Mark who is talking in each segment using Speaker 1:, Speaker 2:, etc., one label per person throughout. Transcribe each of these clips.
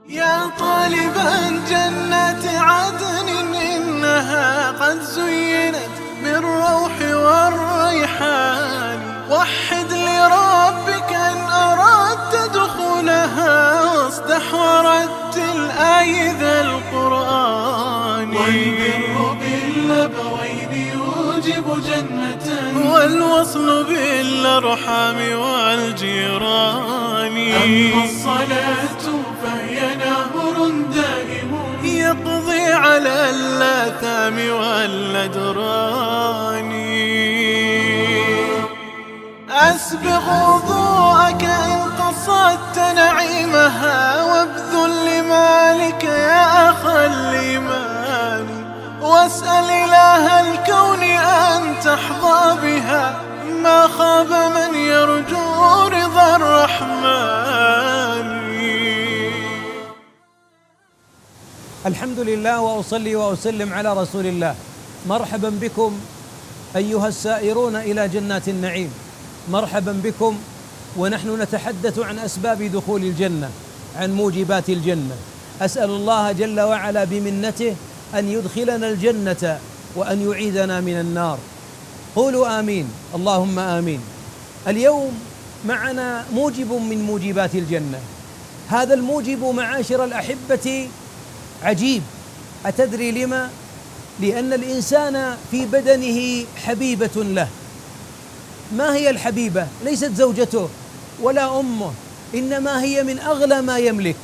Speaker 1: يا طالبا جنة عدن إنها قد زينت بالروح والريحان، وحد لربك إن أردت دخولها، واصدح ورتل آي ذا القرآن. والبر بالأبوين يوجب جنة، والوصل بالأرحام والجيران. أما الصلاة فهي نهر دائم يقضي على الآثام والأدران. أسبغ وضوءك إن قصدت نعيمها، وابذل لمالك يا أخا الإيمان، واسأل إله الكون أن تحظى بها، ما خاب من يرجو رضا الرحمن.
Speaker 2: الحمد لله وأصلي وأسلم على رسول الله. مرحبا بكم أيها السائرون إلى جنات النعيم، مرحبا بكم ونحن نتحدث عن أسباب دخول الجنة، عن موجبات الجنة. أسأل الله جل وعلا بمنته أن يدخلنا الجنة وأن يعيذنا من النار. قولوا آمين، اللهم آمين. اليوم معنا موجب من موجبات الجنة. هذا الموجب معاشر الأحبة عجيب. أتدري لما؟ لأن الإنسان في بدنه حبيبة له. ما هي الحبيبة؟ ليست زوجته ولا أمه، إنما هي من أغلى ما يملك.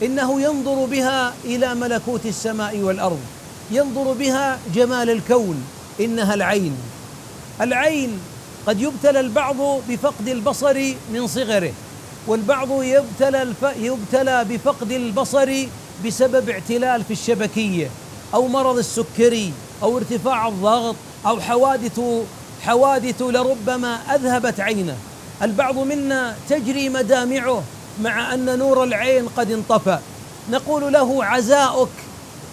Speaker 2: إنه ينظر بها إلى ملكوت السماء والأرض، ينظر بها جمال الكون. إنها العين. العين قد يبتلى البعض بفقد البصر من صغره، والبعض يبتلى بفقد البصر بسبب اعتلال في الشبكية أو مرض السكري أو ارتفاع الضغط أو حوادث لربما أذهبت عينه. البعض منا تجري مدامعه مع أن نور العين قد انطفأ. نقول له عزاؤك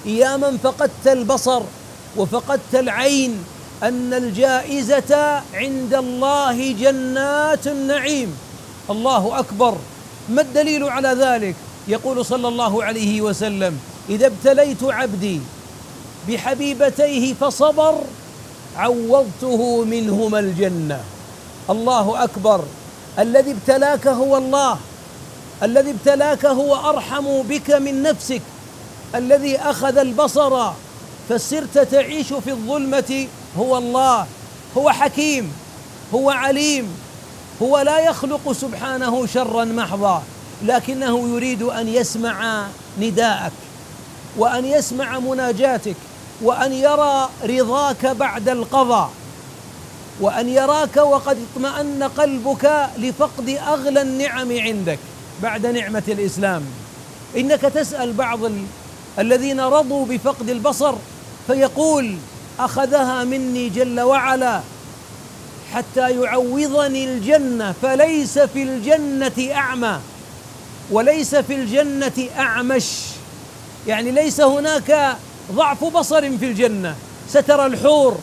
Speaker 2: يا من فقدت البصر وفقدت العين، أن الجائزة عند الله جنات النعيم. الله أكبر. ما الدليل على ذلك؟ يقول صلى الله عليه وسلم: إذا ابتليت عبدي بحبيبتيه فصبر عوضته منهما الجنة. الله أكبر. الذي ابتلاك هو الله، الذي ابتلاك هو أرحم بك من نفسك. الذي أخذ البصر فصرت تعيش في الظلمة هو الله. هو حكيم، هو عليم، هو لا يخلق سبحانه شرا محضا، لكنه يريد أن يسمع نداءك وأن يسمع مناجاتك وأن يرى رضاك بعد القضاء، وأن يراك وقد اطمأن قلبك لفقد أغلى النعم عندك بعد نعمة الإسلام. إنك تسأل بعض الذين رضوا بفقد البصر فيقول: أخذها مني جل وعلا حتى يعوضني الجنة، فليس في الجنة أعمى وليس في الجنة أعمش. يعني ليس هناك ضعف بصر في الجنة. سترى الحور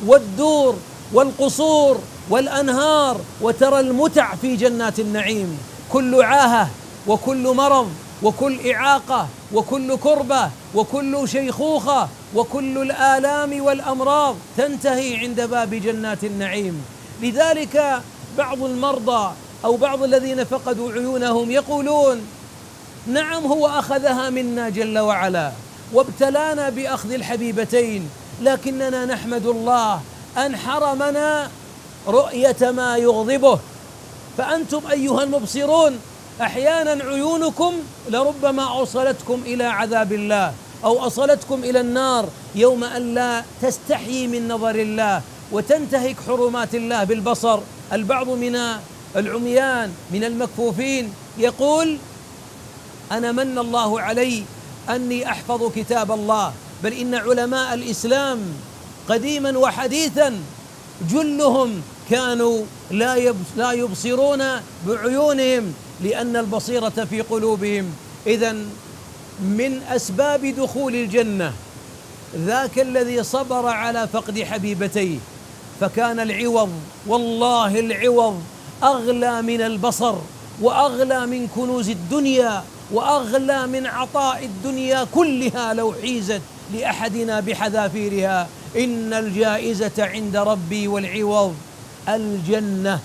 Speaker 2: والدور والقصور والأنهار، وترى المتع في جنات النعيم. كل عاهة وكل مرض وكل إعاقة وكل كربة وكل شيخوخة وكل الآلام والأمراض تنتهي عند باب جنات النعيم. لذلك بعض المرضى أو بعض الذين فقدوا عيونهم يقولون: نعم هو أخذها منا جل وعلا وابتلانا بأخذ الحبيبتين، لكننا نحمد الله أن حرمنا رؤية ما يغضبه. فأنتم أيها المبصرون أحيانا عيونكم لربما أوصلتكم إلى عذاب الله أو أوصلتكم إلى النار، يوم أن لا تستحيي من نظر الله وتنتهك حرمات الله بالبصر. البعض من العميان من المكفوفين يقول: أنا من الله علي أني أحفظ كتاب الله. بل إن علماء الإسلام قديما وحديثا جلهم كانوا لا يبصرون بعيونهم لأن البصيرة في قلوبهم. إذن من أسباب دخول الجنة ذاك الذي صبر على فقد حبيبتيه، فكان العوض، والله العوض أغلى من البصر وأغلى من كنوز الدنيا وأغلى من عطاء الدنيا كلها لو حيزت لأحدنا بحذافيرها. إن الجائزة عند ربي والعوض الجنة.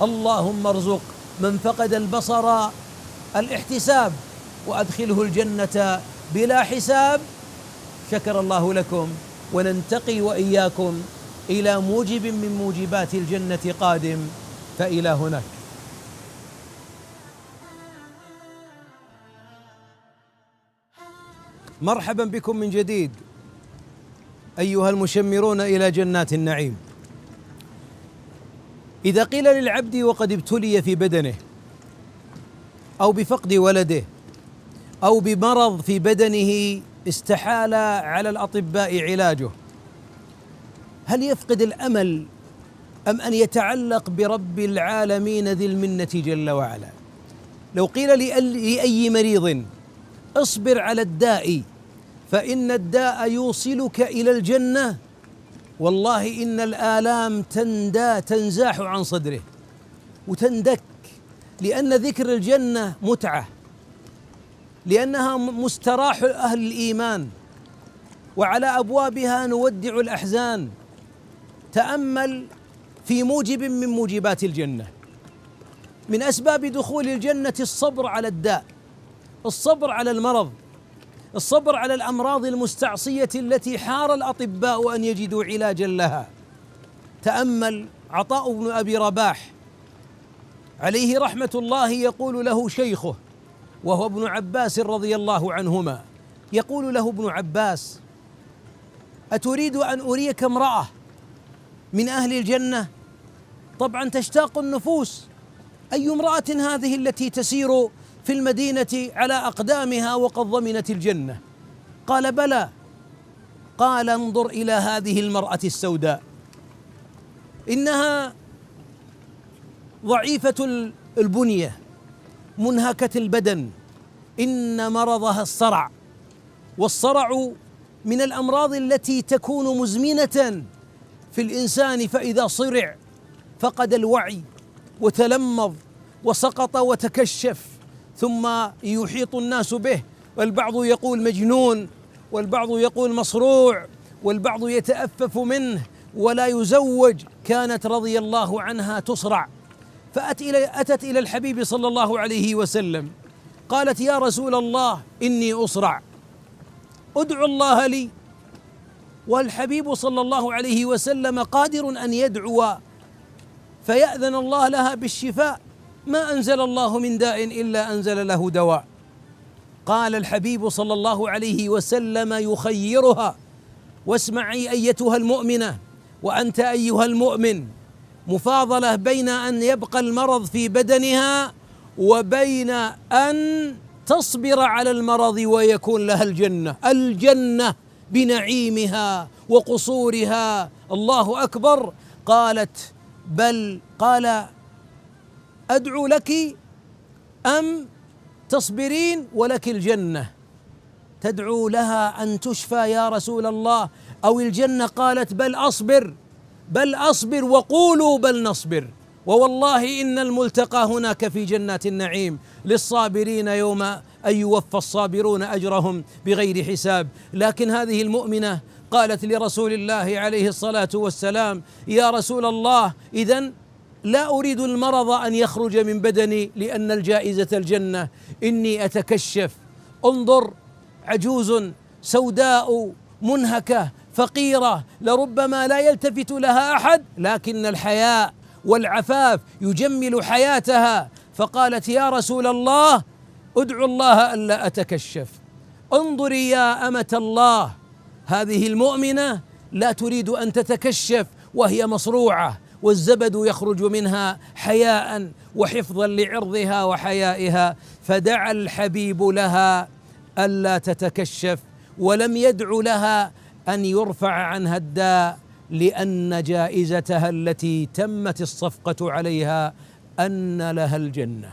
Speaker 2: اللهم ارزق من فقد البصر الاحتساب وأدخله الجنة بلا حساب. شكر الله لكم، وننتقي وإياكم إلى موجب من موجبات الجنة قادم، فإلى هناك. مرحبا بكم من جديد أيها المشمرون إلى جنات النعيم. إذا قيل للعبد وقد ابتلي في بدنه أو بفقد ولده أو بمرض في بدنه استحال على الأطباء علاجه، هل يفقد الأمل أم أن يتعلق برب العالمين ذي المنة جل وعلا؟ لو قيل لأي مريض اصبر على الداء فإن الداء يوصلك إلى الجنة، والله إن الآلام تنزاح عن صدره وتندك، لأن ذكر الجنة متعة، لأنها مستراح أهل الإيمان، وعلى أبوابها نودع الأحزان. تأمل في موجب من موجبات الجنة. من أسباب دخول الجنة الصبر على الداء، الصبر على المرض، الصبر على الأمراض المستعصية التي حار الأطباء أن يجدوا علاجا لها. تأمل عطاء بن أبي رباح عليه رحمة الله، يقول له شيخه وهو ابن عباس رضي الله عنهما، يقول له ابن عباس: أتريد أن أريك امرأة من أهل الجنة؟ طبعا تشتاق النفوس، أي امرأة هذه التي تسير في المدينة على أقدامها وقد ضمنت الجنة؟ قال: بلى. قال: انظر إلى هذه المرأة السوداء، إنها ضعيفة البنية منهكة البدن، إن مرضها الصرع، والصرع من الأمراض التي تكون مزمنة في الإنسان، فإذا صرع فقد الوعي وتلمظ وسقط وتكشف، ثم يحيط الناس به، والبعض يقول مجنون، والبعض يقول مصروع، والبعض يتأفف منه ولا يزوج. كانت رضي الله عنها تصرع، فأتت إلى الحبيب صلى الله عليه وسلم، قالت: يا رسول الله إني أصرع، ادعو الله لي. والحبيب صلى الله عليه وسلم قادر أن يدعو فيأذن الله لها بالشفاء، ما أنزل الله من داء إلا أنزل له دواء. قال الحبيب صلى الله عليه وسلم يخيرها: واسمعي أيتها المؤمنة وأنت أيها المؤمن، مفاضلة بين أن يبقى المرض في بدنها وبين أن تصبر على المرض ويكون لها الجنة، الجنة بنعيمها وقصورها. الله أكبر. قالت: بل. قال: أدعو لك أم تصبرين ولك الجنة؟ تدعو لها أن تشفى يا رسول الله أو الجنة؟ قالت: بل أصبر، بل أصبر، وقولوا بل نصبر. ووالله إن الملتقى هناك في جنات النعيم للصابرين يوم أن يوفى الصابرون أجرهم بغير حساب. لكن هذه المؤمنة قالت لرسول الله عليه الصلاة والسلام: يا رسول الله، إذن لا أريد المرض أن يخرج من بدني لأن الجائزة الجنة، إني أتكشف. انظر، عجوز سوداء منهكة فقيرة لربما لا يلتفت لها أحد، لكن الحياء والعفاف يجمل حياتها، فقالت: يا رسول الله ادعو الله ألا أتكشف. انظري يا أمة الله، هذه المؤمنة لا تريد أن تتكشف وهي مصروعة، والزبد يخرج منها حياء وحفظا لعرضها وحيائها، فدعا الحبيب لها ألا تتكشف، ولم يدع لها أن يرفع عنها الداء، لأن جائزتها التي تمت الصفقة عليها أن لها الجنة.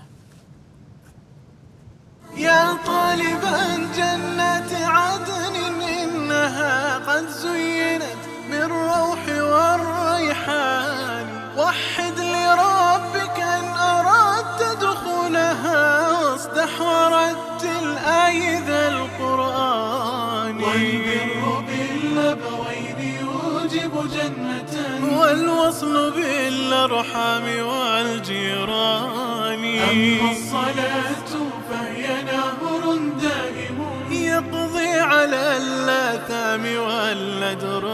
Speaker 1: يا طالبا جنة عدن إنها قد زينت بالروح والريحان، وحد لربك إن أردت دخولها واصدح ورتل توجب جنة، والوصل بالأرحام والجيران. أما الصلاة فهي نهر دائم يقضي على الآثام والأدران.